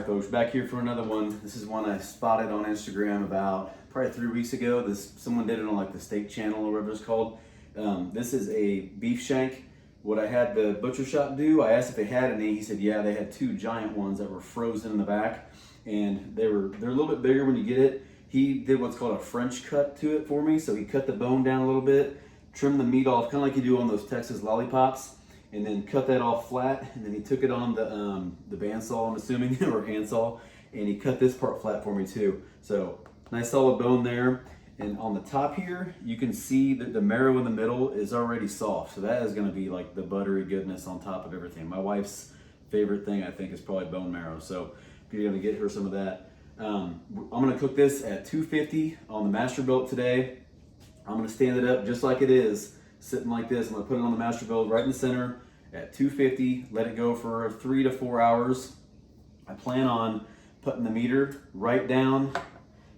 folks, back here for another one. This is one I spotted on Instagram about probably 3 weeks ago. Someone did it on like the steak channel or whatever it's called. This is a beef shank. What I had the butcher shop do, I asked if they had any. He said, yeah, they had 2 giant ones that were frozen in the back, and they're a little bit bigger when you get it. He did what's called a French cut to it for me. So he cut the bone down a little bit, trimmed the meat off, kind of like you do on those Texas lollipops, and then cut that off flat. And then he took it on the bandsaw, I'm assuming, or handsaw, and he cut this part flat for me too. So nice solid bone there. And on the top here, you can see that the marrow in the middle is already soft. So that is gonna be like the buttery goodness on top of everything. My wife's favorite thing, I think, is probably bone marrow. So you're gonna get her some of that. I'm gonna cook this at 250 on the Masterbuilt today. I'm gonna stand it up just like it is, sitting like this. I'm gonna put it on the Masterbuilt right in the center at 250, let it go for 3 to 4 hours. I plan on putting the meter right down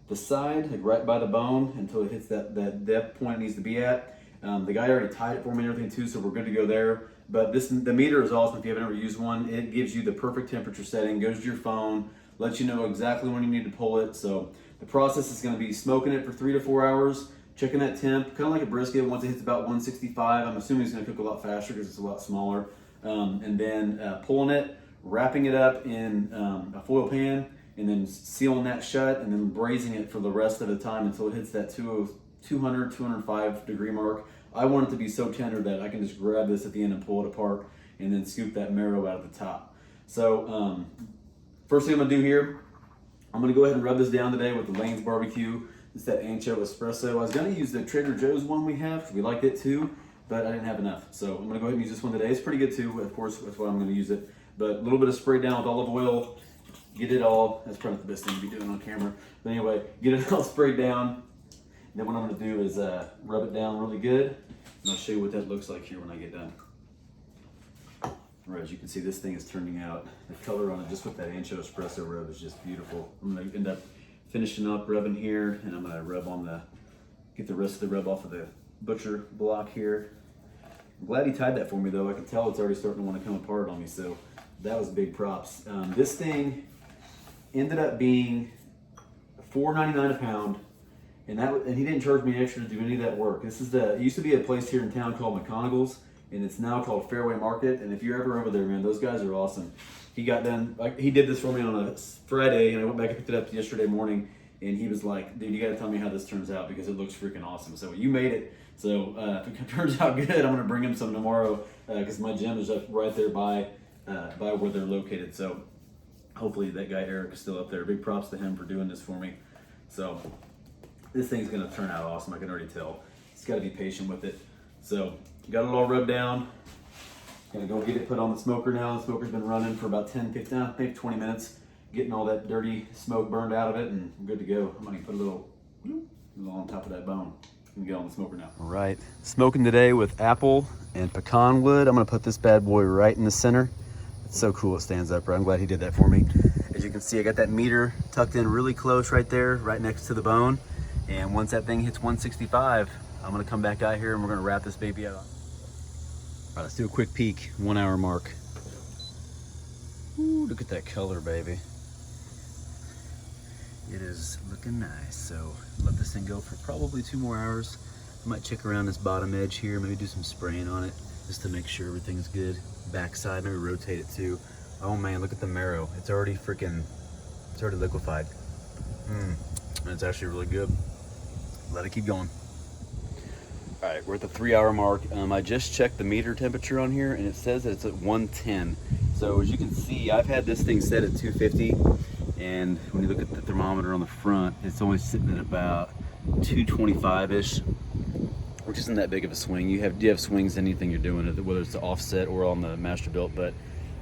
the side, like right by the bone, until it hits that depth point it needs to be at. The guy already tied it for me and everything too, so we're good to go there. But the meter is awesome if you haven't ever used one. It gives you the perfect temperature setting, goes to your phone, lets you know exactly when you need to pull it. So the process is gonna be smoking it for 3 to 4 hours, checking that temp, kind of like a brisket. Once it hits about 165, I'm assuming it's gonna cook a lot faster because it's a lot smaller. And then pulling it, wrapping it up in a foil pan, and then sealing that shut, and then braising it for the rest of the time until it hits that 200, 205 degree mark. I want it to be so tender that I can just grab this at the end and pull it apart, and then scoop that marrow out of the top. So first thing I'm gonna do here, I'm gonna go ahead and rub this down today with the Lane's Barbecue. It's that ancho espresso. I was gonna use the Trader Joe's one we have, because we liked it too, but I didn't have enough. So I'm gonna go ahead and use this one today. It's pretty good too, of course, that's why I'm gonna use it. But a little bit of spray down with olive oil, get it all, that's probably the best thing to be doing on camera. But anyway, get it all sprayed down. Then what I'm gonna do is rub it down really good, and I'll show you what that looks like here when I get done. All right, as you can see, this thing is turning out, the color on it, just with that ancho espresso rub, is just beautiful. I'm gonna end up finishing up rubbing here, and I'm gonna get the rest of the rub off of the butcher block here. I'm glad he tied that for me though. I can tell it's already starting to want to come apart on me, so that was big props. This thing ended up being $4.99 a pound, and he didn't charge me extra to do any of that work. It used to be a place here in town called McConagle's, and it's now called Fairway Market. And if you're ever over there, man, those guys are awesome. He did this for me on a Friday, and I went back and picked it up yesterday morning, and he was like, dude, you gotta tell me how this turns out because it looks freaking awesome. So you made it. So if it turns out good, I'm gonna bring him some tomorrow because my gym is just right there by where they're located. So hopefully that guy Eric is still up there. Big props to him for doing this for me. So this thing's gonna turn out awesome. I can already tell. Just gotta be patient with it. So got it all rubbed down. Gonna go get it put on the smoker now. The smoker's been running for about 10, 15, maybe 20 minutes, getting all that dirty smoke burned out of it, and I'm good to go. I'm gonna put a little on top of that bone and get on the smoker now. All right, smoking today with apple and pecan wood. I'm gonna put this bad boy right in the center. It's so cool it stands up, right? I'm glad he did that for me. As you can see, I got that meter tucked in really close right there, right next to the bone. And once that thing hits 165, I'm gonna come back out here and we're gonna wrap this baby out. All right, let's do a quick peek, 1 hour mark. Ooh, look at that color, baby. It is looking nice. So let this thing go for probably 2 more hours. I might check around this bottom edge here, maybe do some spraying on it just to make sure everything's good. Backside, maybe rotate it too. Oh man, look at the marrow. It's already liquefied. And it's actually really good. Let it keep going. All right, we're at the 3 hour mark. I just checked the meter temperature on here and it says that it's at 110. So as you can see, I've had this thing set at 250, and when you look at the thermometer on the front, it's only sitting at about 225-ish, which isn't that big of a swing. You have swings in anything you're doing, whether it's the offset or on the Masterbuilt. But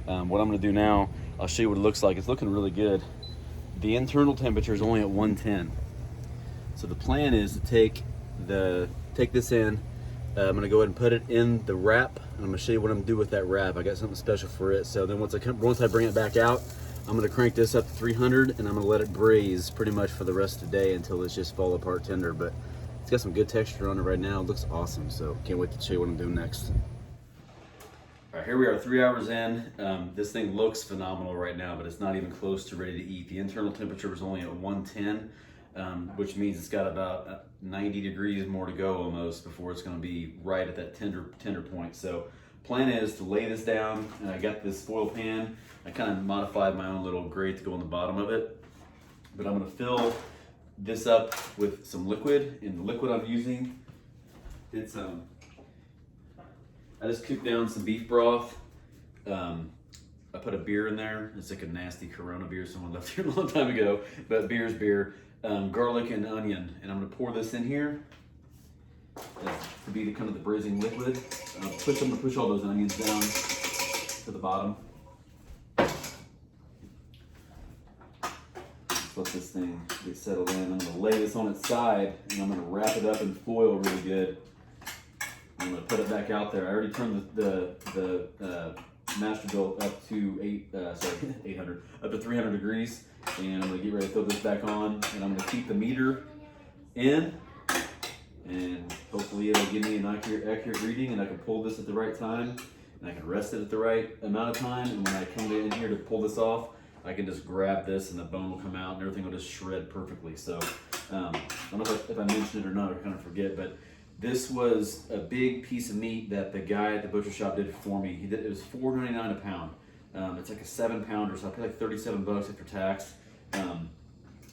what I'm gonna do now, I'll show you what it looks like. It's looking really good. The internal temperature is only at 110. So the plan is to take this in. I'm gonna go ahead and put it in the wrap, and I'm gonna show you what I'm gonna do with that wrap. I got something special for it. So then once I bring it back out, I'm gonna crank this up to 300, and I'm gonna let it braise pretty much for the rest of the day until it's just fall apart tender. But it's got some good texture on it right now. It looks awesome. So can't wait to show you what I'm doing next. All All right, here we are 3 hours in. This thing looks phenomenal right now, but it's not even close to ready to eat. The internal temperature was only at 110, which means it's got about 90 degrees more to go almost before it's gonna be right at that tender point. So plan is to lay this down, and I got this foil pan. I kind of modified my own little grate to go on the bottom of it, but I'm gonna fill this up with some liquid, and the liquid I'm using, it's I just cooked down some beef broth. I put a beer in there. It's like a nasty Corona beer someone left here a long time ago, but beer's beer. Garlic and onion, and I'm gonna pour this in here to be the kind of the braising liquid. I'm gonna push all those onions down to the bottom. Just let this thing get settled in. I'm gonna lay this on its side, and I'm gonna wrap it up in foil really good. I'm gonna put it back out there. I already turned the Masterbuilt up to 800, up to 300 degrees, and I'm gonna get ready to throw this back on, and I'm gonna keep the meter in, and hopefully it'll give me an accurate reading, and I can pull this at the right time, and I can rest it at the right amount of time, and when I come in here to pull this off, I can just grab this, and the bone will come out, and everything will just shred perfectly. So I don't know if I mentioned it or not, I kind of forget, but this was a big piece of meat that the guy at the butcher shop did for me. It was $4.99 a pound. It's like a 7-pounder, so I paid like $37 after tax. And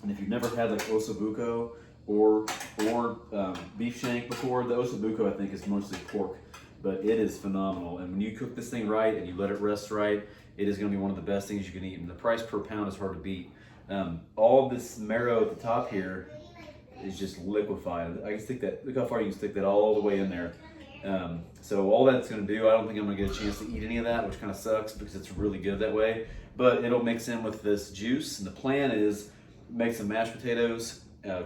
if you've never had like ossobuco or beef shank before, the ossobuco I think is mostly pork, but it is phenomenal. And when you cook this thing right and you let it rest right, it is going to be one of the best things you can eat. And the price per pound is hard to beat. All this marrow at the top here is just liquefied. I can stick that, look how far you can stick that all the way in there. So all that's gonna do, I don't think I'm gonna get a chance to eat any of that, which kind of sucks because it's really good that way, but it'll mix in with this juice. And the plan is make some mashed potatoes,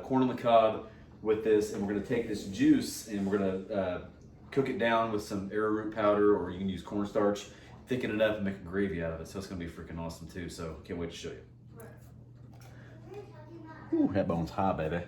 corn on the cob with this, and we're gonna take this juice and we're gonna cook it down with some arrowroot powder, or you can use cornstarch, thicken it up and make a gravy out of it. So it's gonna be freaking awesome too. So can't wait to show you. Ooh, that bone's hot, baby.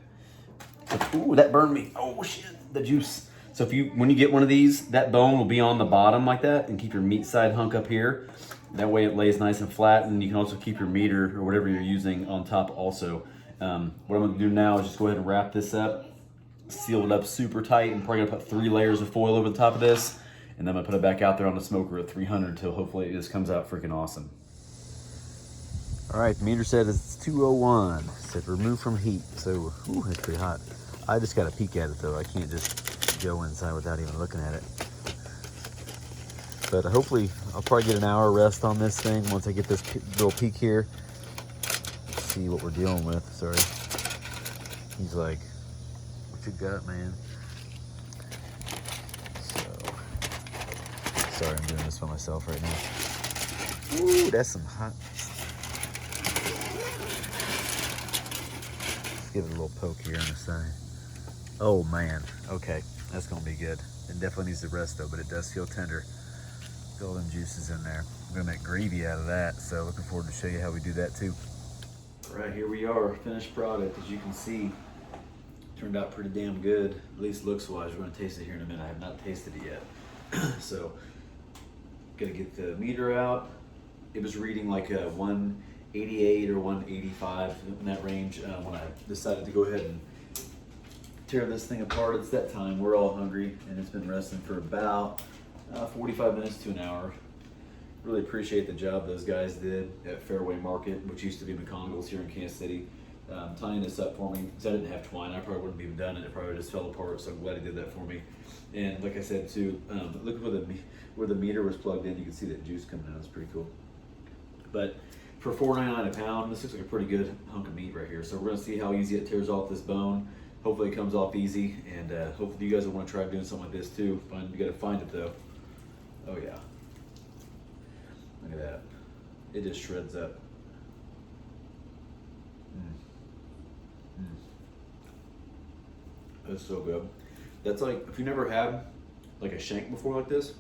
Ooh, that burned me. Oh shit, the juice. So when you get one of these, that bone will be on the bottom like that, and keep your meat side hunk up here. That way it lays nice and flat, and you can also keep your meter or whatever you're using on top also. What I'm gonna do now is just go ahead and wrap this up, seal it up super tight, and probably gonna put 3 layers of foil over the top of this, and then I'm gonna put it back out there on the smoker at 300 until hopefully it just comes out freaking awesome. All right, the meter said it's 201. Said remove from heat. So, ooh, it's pretty hot. I just got to peek at it though. I can't just go inside without even looking at it. But hopefully, I'll probably get an hour rest on this thing once I get this little peek here. Let's see what we're dealing with. Sorry. He's like, what you got, man? So, sorry, I'm doing this by myself right now. Ooh, that's some hot. Give it a little poke here on the side. Oh man, okay, that's gonna be good. It definitely needs to rest though, but it does feel tender. Got all them juices in there. I'm gonna make gravy out of that, so looking forward to show you how we do that too. All right, here we are, finished product. As you can see, turned out pretty damn good, at least looks wise. We're gonna taste it here in a minute. I have not tasted it yet. So, gotta get the meter out. It was reading like a 188 or 185 in that range when I decided to go ahead and tear this thing apart. It's that time, we're all hungry, and it's been resting for about 45 minutes to an hour. Really appreciate the job those guys did at Fairway Market, which used to be McCongle's here in Kansas City, tying this up for me, because I didn't have twine. I probably wouldn't have even done it. It probably just fell apart, so I'm glad he did that for me. And like I said too, look where the meter was plugged in, you can see that juice coming out. It's pretty cool. But for $4.99 a pound, this looks like a pretty good hunk of meat right here. So we're gonna see how easy it tears off this bone. Hopefully it comes off easy, and hopefully you guys will want to try doing something like this too. You gotta find it though. Oh yeah. Look at that. It just shreds up. That's so good. That's like, if you never had like a shank before like this,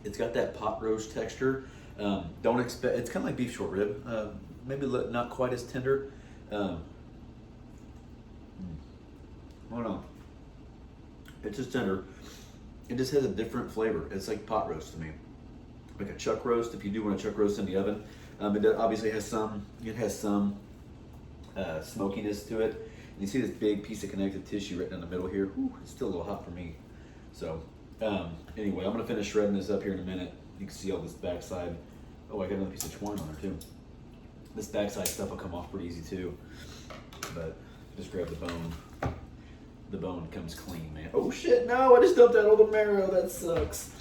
it's got that pot roast texture. Don't expect, it's kind of like beef short rib. Maybe not quite as tender. I don't know. It's just tender. It just has a different flavor. It's like pot roast to me. like a chuck roast. If you do want a chuck roast in the oven, it obviously has some. It has some smokiness to it. And you see this big piece of connective tissue right down the middle here. Whew, it's still a little hot for me. So anyway, I'm gonna finish shredding this up here in a minute. You can see all this backside. Oh, I got another piece of twine on there too. This backside stuff will come off pretty easy too. But just grab the bone. The bone comes clean, man. Oh shit, no, I just dumped out all the marrow. That sucks.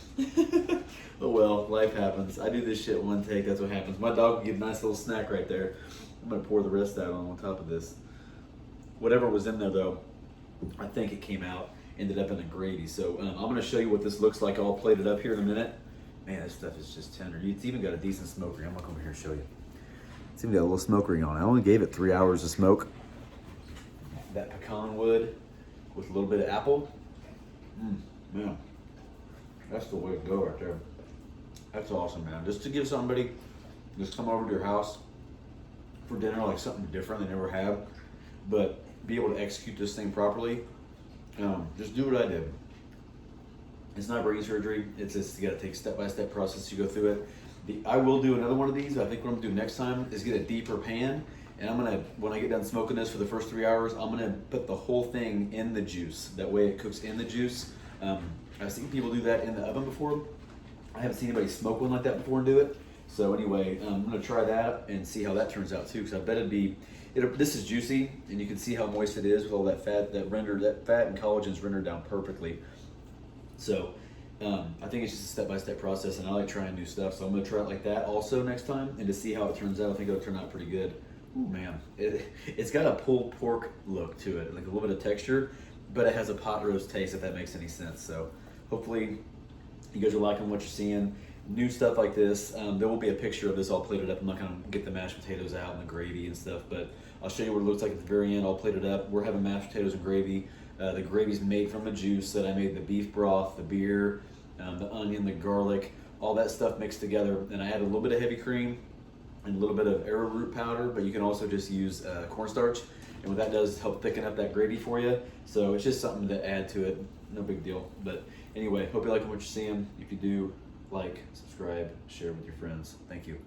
Oh well, life happens. I do this shit one take, that's what happens. My dog will get a nice little snack right there. I'm gonna pour the rest out on top of this. Whatever was in there though, I think it came out, ended up in the gravy. So I'm gonna show you what this looks like all plated up here in a minute. Man, this stuff is just tender. It's even got a decent smoke ring. I'm gonna come over here and show you. It's even got a little smoke ring on it. I only gave it 3 hours of smoke. That pecan wood with a little bit of apple. Man, that's the way to go right there. That's awesome, man. Just to give somebody, just come over to your house for dinner, like something different they never have, but be able to execute this thing properly. Just do what I did. It's not brain surgery. It's just, you gotta take step-by-step process to go through it. I will do another one of these. I think what I'm gonna do next time is get a deeper pan, and I'm gonna, when I get done smoking this for the first 3 hours, I'm gonna put the whole thing in the juice. That way it cooks in the juice. I've seen people do that in the oven before. I haven't seen anybody smoke one like that before and do it. So anyway, I'm gonna try that and see how that turns out too, because I bet this is juicy, and you can see how moist it is with all that fat, that fat and collagen's rendered down perfectly. So I think it's just a step-by-step process, and I like trying new stuff. So I'm gonna try it like that also next time, and to see how it turns out. I think it'll turn out pretty good. Ooh, man, it's got a pulled pork look to it, like a little bit of texture, but it has a pot roast taste, if that makes any sense. So hopefully you guys are liking what you're seeing. New stuff like this. There will be a picture of this all plated up. I'm not gonna get the mashed potatoes out and the gravy and stuff, but I'll show you what it looks like at the very end, all plated up. We're having mashed potatoes and gravy. The gravy's made from the juice that I made, the beef broth, the beer, the onion, the garlic, all that stuff mixed together. And I added a little bit of heavy cream and a little bit of arrowroot powder, but you can also just use cornstarch. And what that does is help thicken up that gravy for you. So it's just something to add to it. No big deal. But anyway, hope you're liking what you're seeing. If you do, like, subscribe, share with your friends. Thank you.